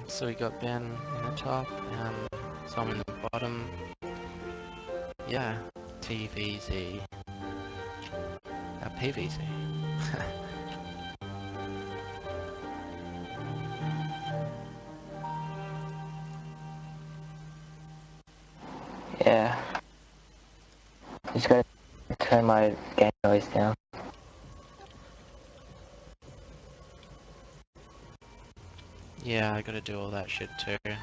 So we got Ben in the top and Tom in the bottom. Yeah, TVZ. PVZ. Yeah. Just gotta turn my game noise down. Yeah, I gotta do all that shit too. It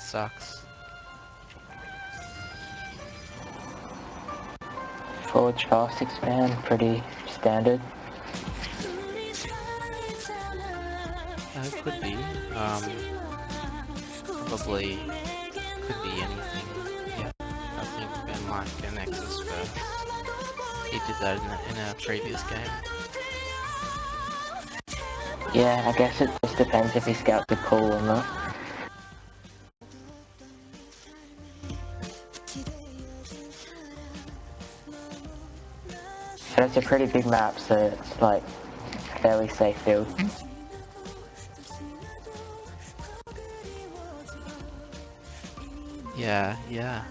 sucks. Forward fast expand, pretty standard. Could be. Probably could be anything. Yeah, I think Ben might get Nexus first. He did that in a previous game. Yeah, I guess it just depends if he scouts the pool or not. But it's a pretty big map, so it's like fairly safe field. Yeah, yeah.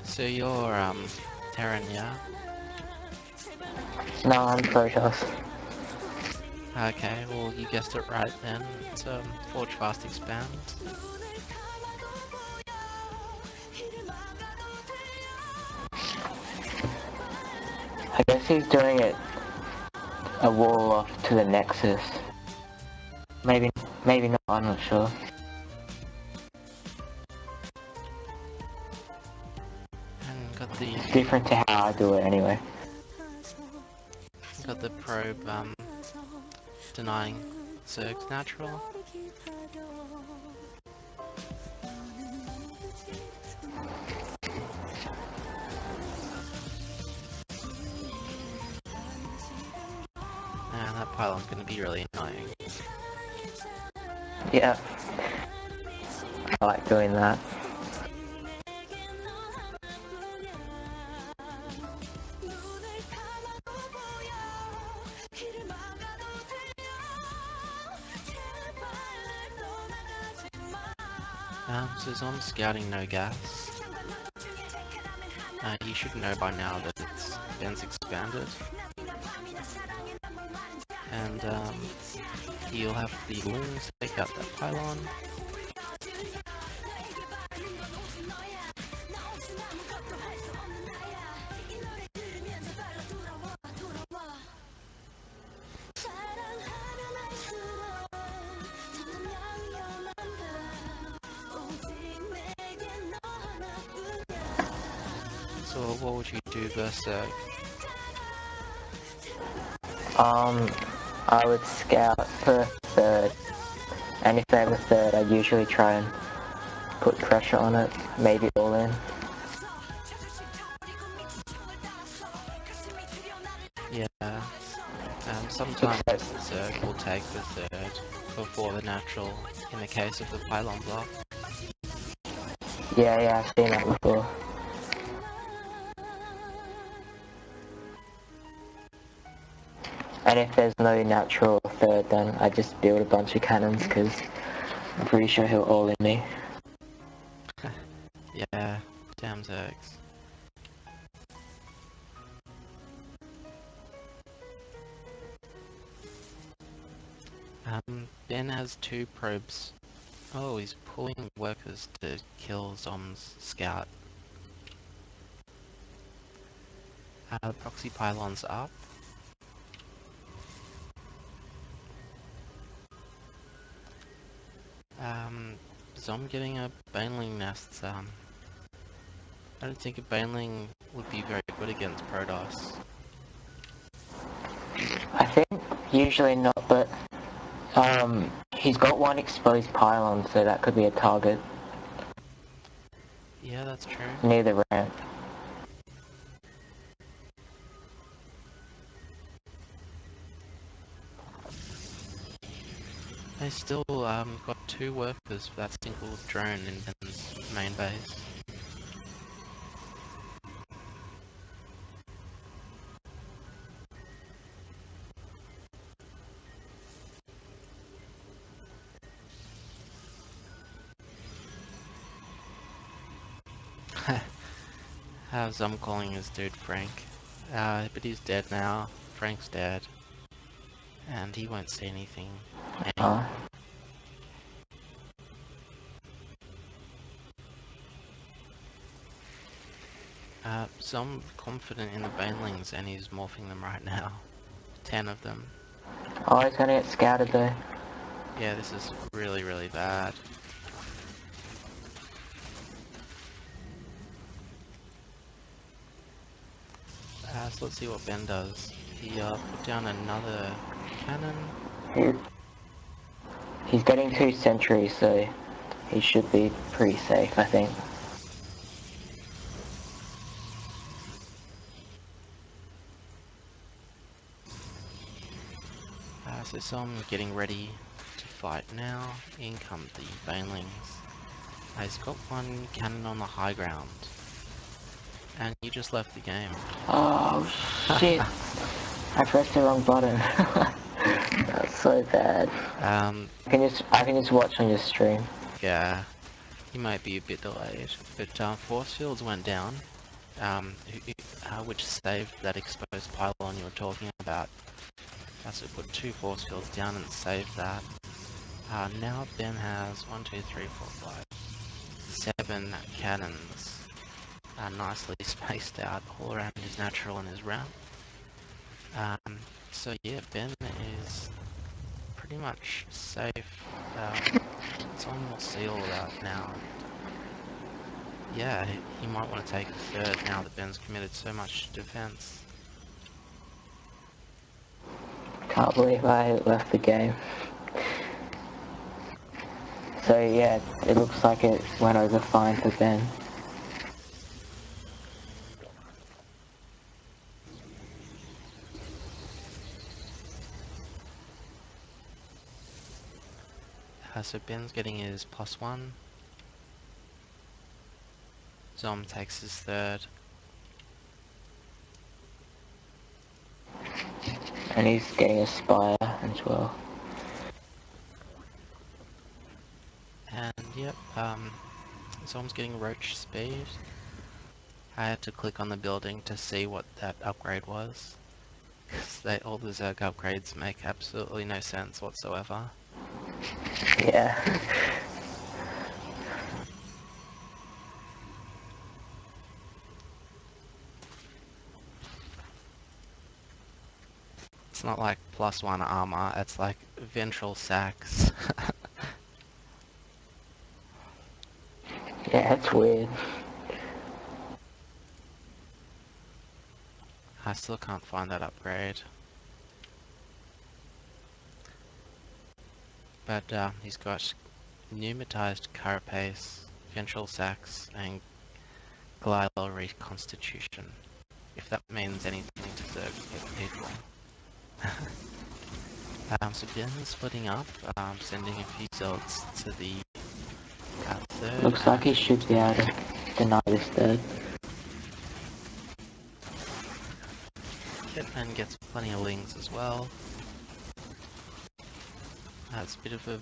So you're Terran, yeah? No, I'm Protoss. Okay, well you guessed it right then. It's Forge Fast Expand. I guess he's doing it a wall off to the Nexus. Maybe not, I'm not sure. And got the It's different to how I do it anyway. got the probe denying Zerg's natural. And that pylon's gonna be really annoying. Yeah. I like doing that. So Zom's scouting no gas. You should know by now that it's Ben's expanded. And you'll have the loons take out that pylon. So what would you do versus I would scout for third, and if they have a third, I'd usually try and put pressure on it, maybe all in. Yeah, sometimes the Zerg will take the third before the natural in the case of the pylon block. Yeah, I've seen that before. And if there's no natural third, then I just build a bunch of cannons, because I'm pretty sure he'll all in me. Yeah, damn Zergs. Ben has 2 probes. Oh, he's pulling workers to kill Zom's scout. The proxy pylon's up. Zom getting a baneling nest. I don't think a baneling would be very good against Protoss. I think usually not, but he's got one exposed pylon, so that could be a target. Yeah, that's true. Near the ramp. They still got 2 workers for that single drone in Ben's main base. I'm calling his dude Frank. But he's dead now. Frank's dead. And he won't see anything anymore. So I'm confident in the banelings and he's morphing them right now. 10 of them. Oh, he's gonna get scouted though. Yeah, this is really, really bad. So let's see what Ben does. He put down another cannon. He's getting 2 sentries, so he should be pretty safe, I think. So I'm getting ready to fight now. In come the banelings. He's got one cannon on the high ground. And you just left the game. Oh shit! I pressed the wrong button. That's so bad. I can just watch on your stream. Yeah, he might be a bit delayed, but force fields went down, which saved that exposed pylon you were talking about. So it put 2 force fields down and saved that. Now Ben has 1, 2, 3, 4, 5, 7 cannons, nicely spaced out all around his natural and his ramp. So yeah, Ben is pretty much safe. Someone will see all that now. Yeah, he might want to take a third now that Ben's committed so much defense. Can't believe I left the game. So yeah, it looks like it went over fine for Ben. So Ben's getting his +1. Zom takes his third. And he's getting a spire as well. And yep, Zom's getting roach speed. I had to click on the building to see what that upgrade was. Because all the Zerg upgrades make absolutely no sense whatsoever. Yeah. It's not like +1 armor, it's like ventral sacks. Yeah, it's weird. I still can't find that upgrade. But he's got pneumatized carapace, ventral sacks, and glial reconstitution. If that means anything to Zerg people. So Ben is splitting up, sending a few zealots to the third. Looks like he should be able to deny this third. Yep, and gets plenty of lings as well. It's a bit of a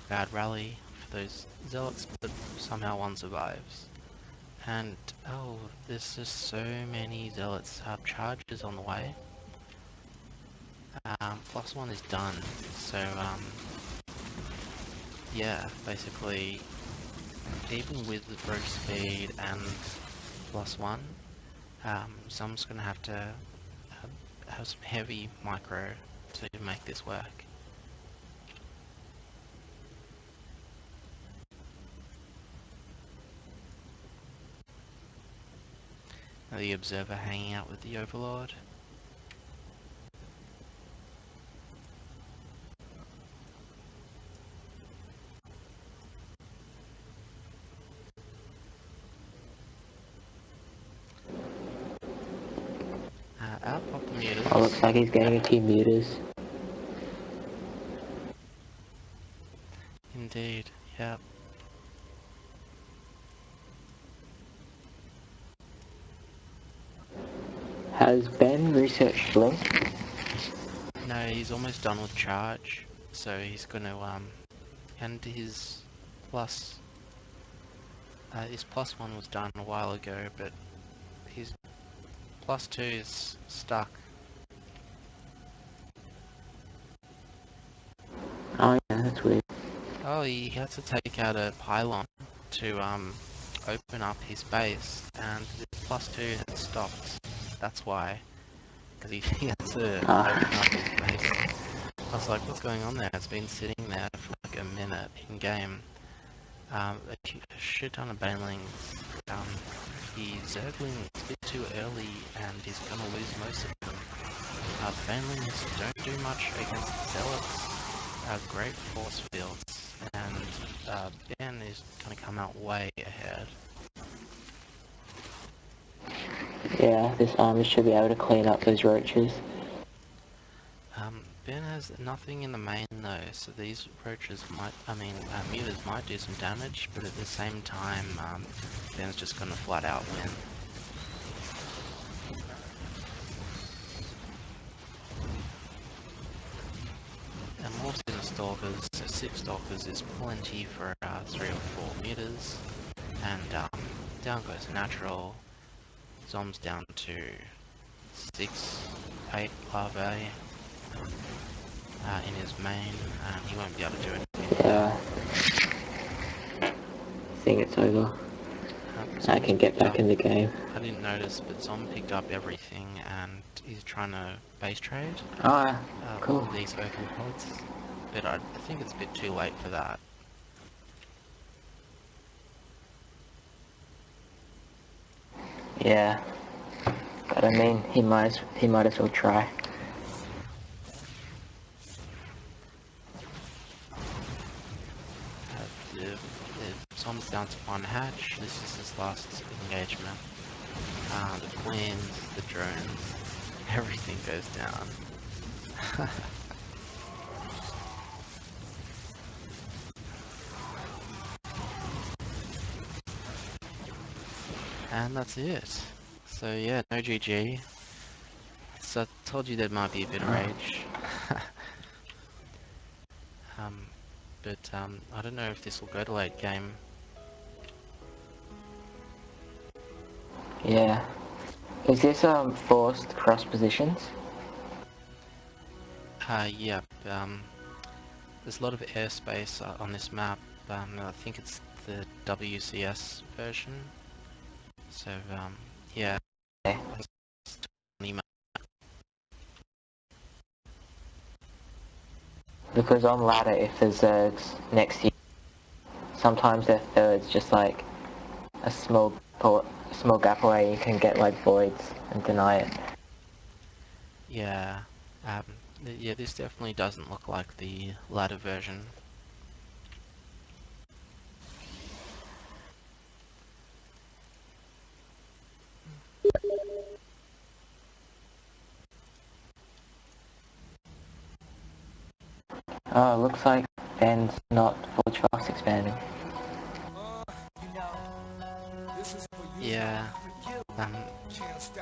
bad rally for those zealots, but somehow one survives. And oh, there's just so many zealots. Charges on the way. +1 is done, so yeah, basically, even with the roach speed and +1, someone's gonna have to have some heavy micro to make this work. The observer hanging out with the overlord. Out pop the mutas. Oh, looks like he's getting a few mutas. Indeed, yep. Has Ben researched Blink? No, he's almost done with charge, so he's gonna end his plus His +1 was done a while ago, but his +2 is stuck. Oh yeah, that's weird. Oh, he had to take out a pylon to open up his base, and the +2 had stopped. That's why. Because he had to open up his base. I was like, what's going on there? It's been sitting there for like a minute in game. A shit ton of banelings. The Zerglings a bit too early, and he's gonna lose most of them. Banelings don't do much against Zealots. Great force fields, and Ben is gonna come out way ahead. Yeah, this army should be able to clean up those roaches. Ben has nothing in the main though, so these roaches might, mutas might do some damage, but at the same time, Ben's just gonna flat out win. And more in the Stalkers, so 6 Stalkers is plenty for 3 or 4 mutas, and down goes Natural, Zom's down to 6, 8 larvae. In his main, and he won't be able to do anything. Yeah. I think it's over. I can get back in the game. I didn't notice, but Zom picked up everything, and he's trying to base trade. Oh, cool. All these open pods, but I think it's a bit too late for that. Yeah. But I mean, he might as well try. Zom's down to 1 hatch. This is his last engagement. The queens, the drones, everything goes down. And that's it. So yeah, no GG. So I told you there might be a bit of rage. But I don't know if this will go to late game. Yeah. Is this forced cross positions? Yeah. There's a lot of airspace on this map. I think it's the WCS version. So yeah. Okay. Because on ladder, if there's Zergs next to you, sometimes their third's just like a small gap away. You can get like voids and deny it. Yeah. Yeah, this definitely doesn't look like the ladder version. Oh, looks like Ben's not full trust expanding. Yeah.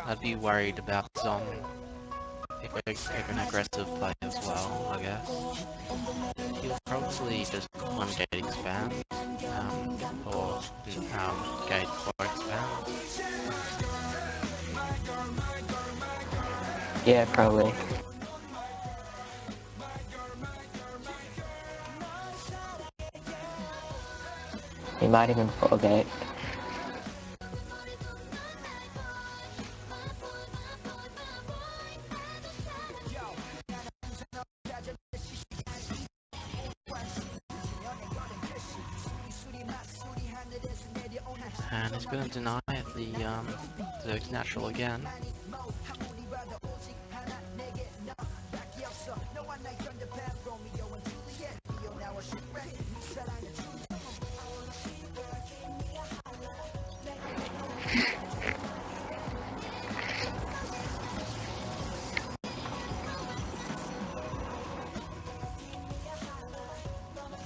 I'd be worried about Zom if an aggressive play as well, I guess. He'll probably just one gate expand, or gate 4 expand. Yeah, probably. He might even full gate. And he's going to deny the Zerg's natural again.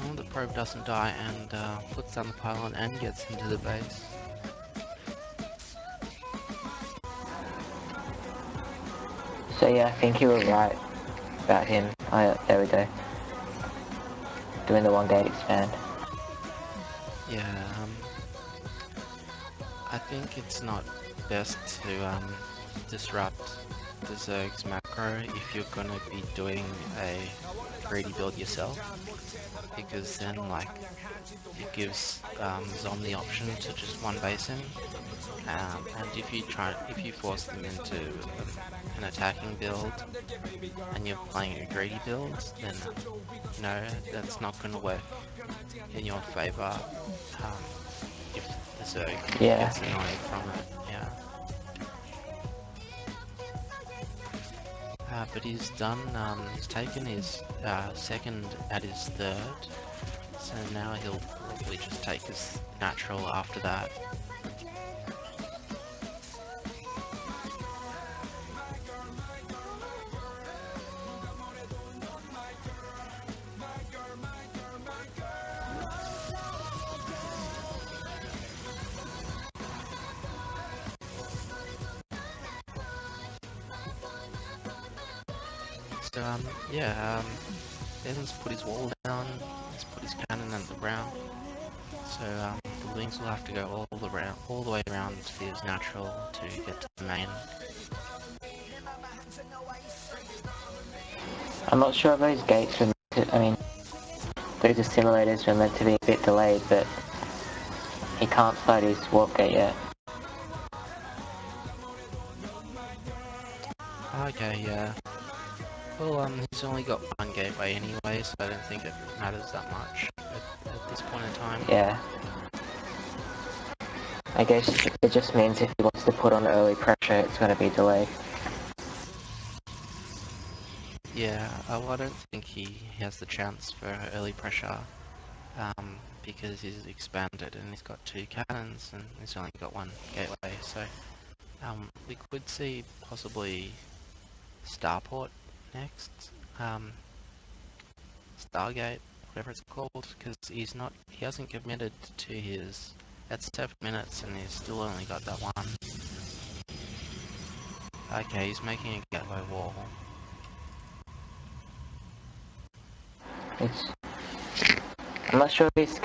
Oh, the probe doesn't die and puts down the pylon and gets into the base. So yeah, I think you were right about him. There we go. Doing the one gate expand. Yeah, I think it's not best to disrupt the Zerg's macro if you're gonna be doing a greedy build yourself, because then like it gives Zom the option to just one base in, and if you force them into an attacking build and you're playing a greedy build, then no, that's not going to work in your favor if the Zerg gets annoyed from it. Yeah. But he's done, he's taken his second at his third, so now he'll probably just take his natural after that. So yeah, Evans put his wall down, he's put his cannon on the ground, so the Lynx will have to go all the way around to his natural to get to the main. I'm not sure if those gates were meant to, I mean, those assimilators were meant to be a bit delayed, but he can't start his warp gate yet. Okay, yeah. Well, he's only got one gateway anyway, so I don't think it matters that much at this point in time. Yeah. I guess it just means if he wants to put on early pressure, it's going to be delayed. Yeah, well, I don't think he has the chance for early pressure, because he's expanded and he's got 2 cannons and he's only got 1 gateway, so we could see possibly Starport next, Stargate, whatever it's called, because he hasn't committed to his, at 7 minutes and he's still only got that 1. Okay, he's making a gateway wall. I'm not sure if he's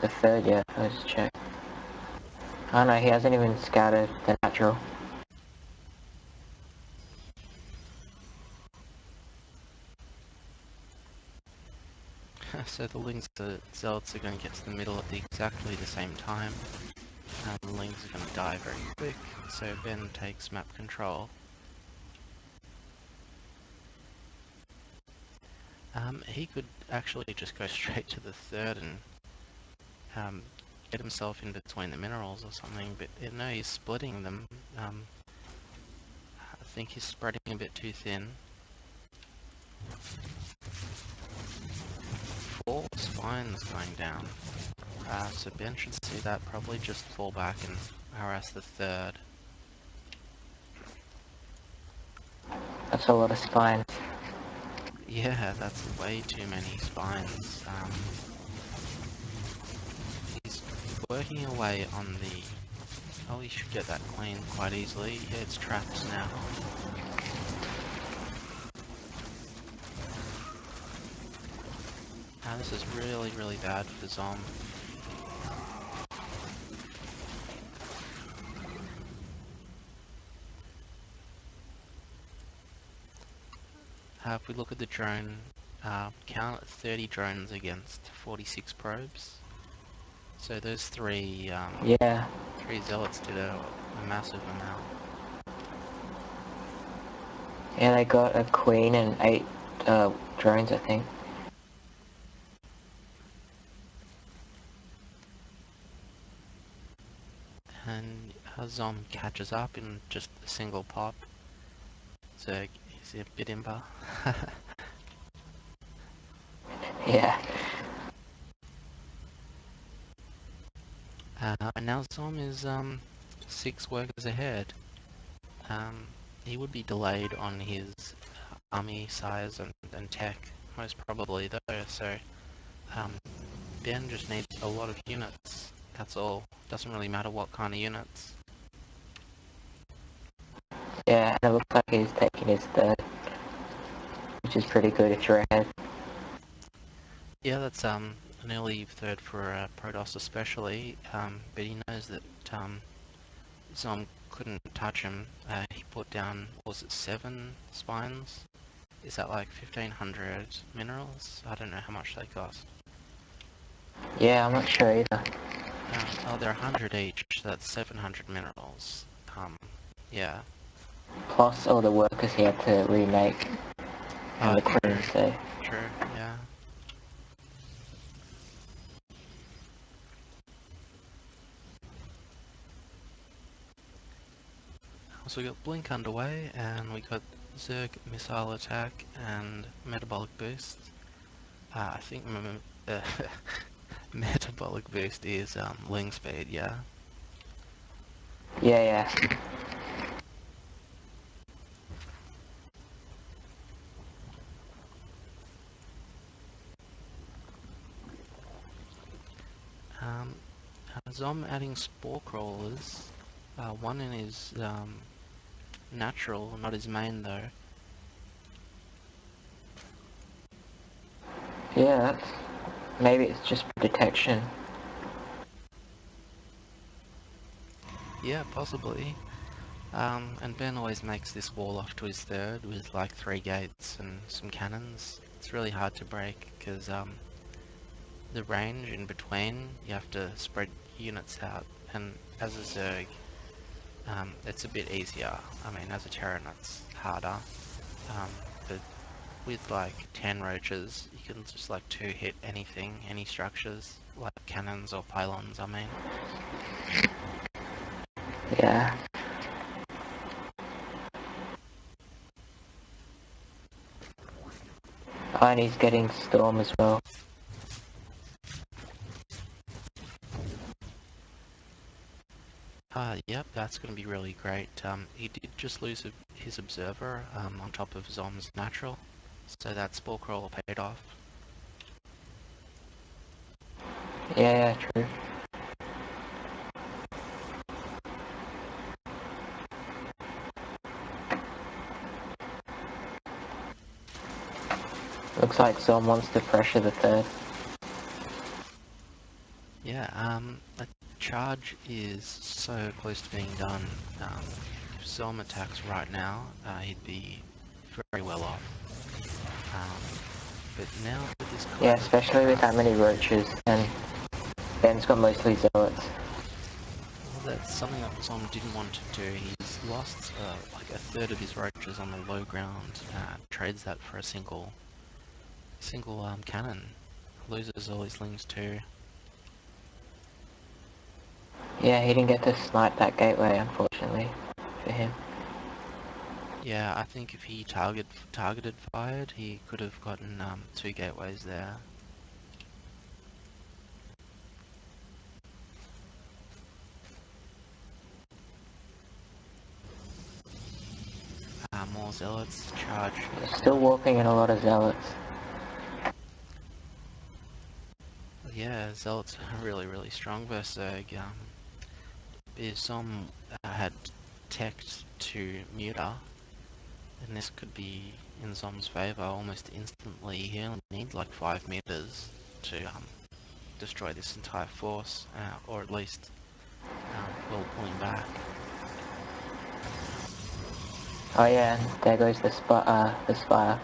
the third yet, let's check. Oh no, he hasn't even scouted the natural. So the Lynx Zealots are going to get to the middle at exactly the same time. The Lynx are going to die very quick, so Ben takes map control. He could actually just go straight to the third and get himself in between the minerals or something, but no, he's splitting them. I think he's spreading a bit too thin. 4 spines going down. So Ben should see that, probably just fall back and harass the third. That's a lot of spines. Yeah, that's way too many spines. He's working away on the... Oh, he should get that queen quite easily. Yeah, it's trapped now. This is really, really bad for Zom. If we look at the drone count, 30 drones against 46 probes. So those 3 3 zealots did a massive amount. Yeah, they got a queen and 8 drones, I think. And Zom catches up in just a single pop. So he's a bit imba. Yeah. And now Zom is 6 workers ahead. He would be delayed on his army size and tech, most probably though, so Ben just needs a lot of units, that's all. Doesn't really matter what kind of units. Yeah, and it looks like he's taking his third, which is pretty good if you're ahead. Yeah, that's an early third for Protoss especially, but he knows that Zom couldn't touch him. He put down, was it 7 spines? Is that like 1500 minerals? I don't know how much they cost. Yeah, I'm not sure either. Oh, they're 100 each, so that's 700 minerals. Yeah. Plus all the workers he had to remake. And the queen, so... True, yeah. So we got Blink underway, and we got Zerg Missile Attack and Metabolic Boost. I think Metabolic Boost is Ling Speed, yeah? Yeah. Zom adding Spore Crawlers. One in his natural, not his main though. Yeah, maybe it's just detection. Yeah, possibly. And Ben always makes this wall off to his third with like 3 gates and some cannons. It's really hard to break because the range in between, you have to spread units out, and as a Zerg, it's a bit easier. I mean, as a Terran, it's harder. But with like 10 roaches, you can just like 2-hit anything, any structures, like cannons or pylons, I mean. Yeah. Oh, and he's getting Storm as well. Yep, that's going to be really great. He did just lose his Observer on top of Zom's Natural, so that Spore Crawler paid off. Yeah, true. Looks like Zom wants to pressure the third. Yeah, a charge is so close to being done. If Zom attacks right now, he'd be very well off. But now with this... Yeah, especially with that many roaches, and Ben's got mostly zealots. Well, that's something that Zom didn't want to do. He's lost like a third of his roaches on the low ground. Trades that for a single cannon. Loses all his lings too. Yeah, he didn't get to snipe that gateway, unfortunately, for him. Yeah, I think if he targeted fired, he could have gotten 2 gateways there. More zealots, charge. Still warping in a lot of zealots. Yeah, zealots are really strong versus Zerg. If some had teched to Muta, and this could be in Zom's favour almost instantly. He only needs like 5 meters to destroy this entire force, or at least while pulling back. Oh yeah, and there goes the spire.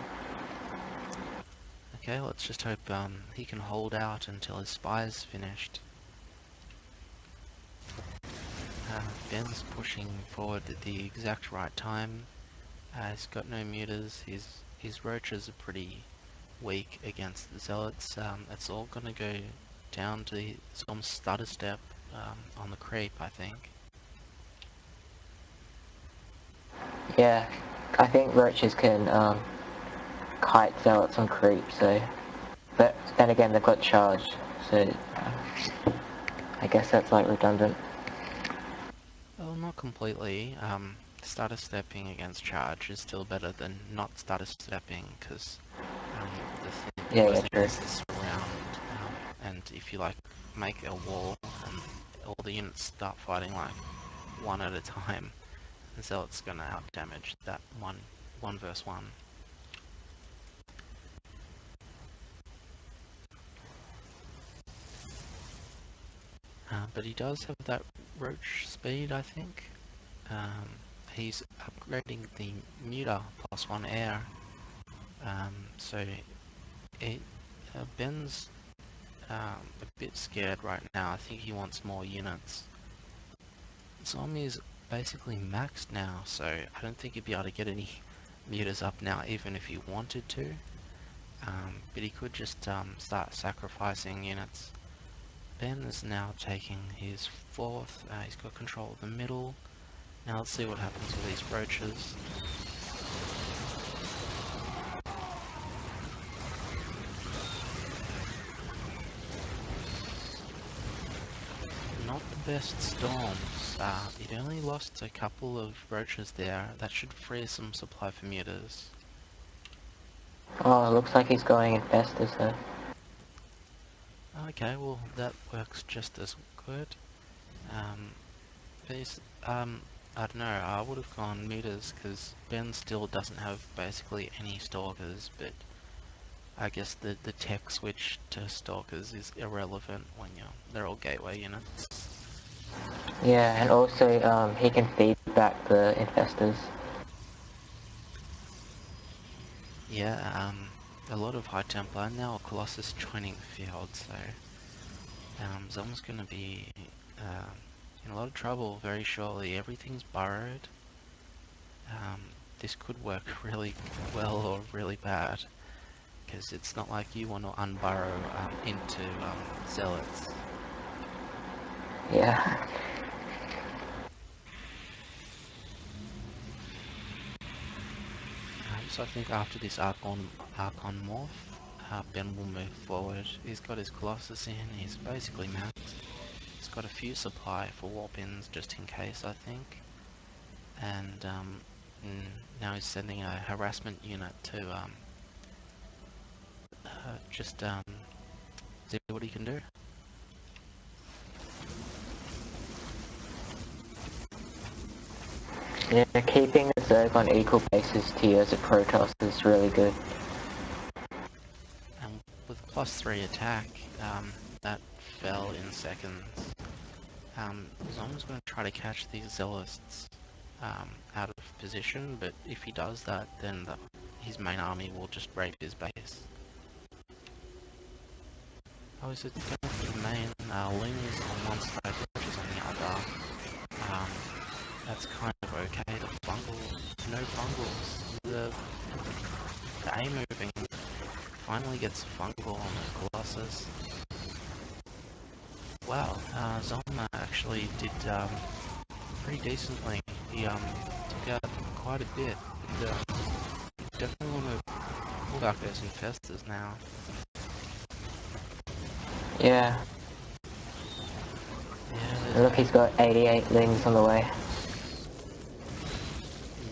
Okay, let's just hope he can hold out until his spire's finished. Ben's pushing forward at the exact right time. He's got no mutas. His roaches are pretty weak against the zealots. It's all gonna go down to some stutter step on the creep, I think. Yeah, I think roaches can kite zealots on creep, so... But then again, they've got charge, so... I guess that's like redundant. Well, not completely. Stutter stepping against charge is still better than not stutter stepping, because the Yeah, worst thing true. is this round, and if you like make a wall and all the units start fighting like one at a time, the zealot's gonna out damage that one versus one. But he does have that roach speed, I think. he's upgrading the muter +1 air. So Ben's a bit scared right now. I think he wants more units. Zombie is basically maxed now, so I don't think he'd be able to get any muters up now, even if he wanted to. But he could just start sacrificing units. Ben is now taking his 4th. He's got control of the middle. Now let's see what happens with these roaches. Not the best storms. It only lost a couple of roaches there. That should free some supply for muters. Oh, it looks like he's going infestors though. Okay, well that works just as good. I don't know, I would have gone meters because Ben still doesn't have basically any stalkers, but I guess the tech switch to stalkers is irrelevant when they're all gateway units. Yeah, and also he can feed back the infestors. Yeah, a lot of High Templar, now Colossus joining the field, so Zom's gonna be in a lot of trouble very shortly. Everything's burrowed. This could work really well or really bad, because it's not like you want to unburrow into zealots. Yeah. So I think after this Archon morph, Ben will move forward. He's got his Colossus in, he's basically maxed. He's got a few supply for warp-ins just in case, I think. And now he's sending a harassment unit to just see what he can do. Yeah, keeping the Zerg on equal basis to yours at Protoss is really good. And with +3 attack, that fell in seconds. Zom's going to try to catch these Zealots out of position, but if he does that, then his main army will just rape his base. Oh, is it going for the main? Luna's on one side, Roach on the other. That's kind of okay. The fungal, no fungals. The A moving finally gets a fungal on the Colossus. Wow, Zom actually did pretty decently. He took out quite a bit. But, definitely want to pull back those infestors now. Yeah. Yeah, Look, he's got 88 lings on the way.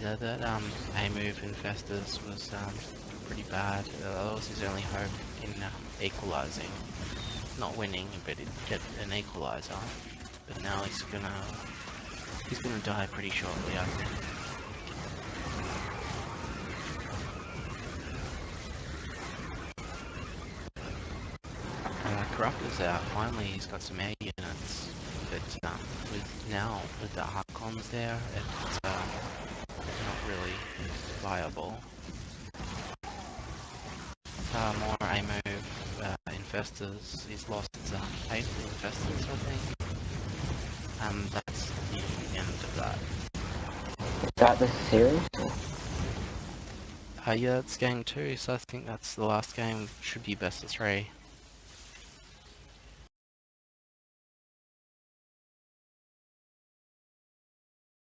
yeah, that A-move infestors was pretty bad. That was his only hope in equalizing. Not winning, but he'd get an equalizer. But now he's gonna die pretty shortly, I think. Corruptor's out. Finally, he's got some air units. But with the Archons there, it's not really viable. More A-move infestors. He's lost 8 infestors, I think. That's the end of that. Is that the series? Yeah, it's game 2, so I think that's the last game. Should be best of 3.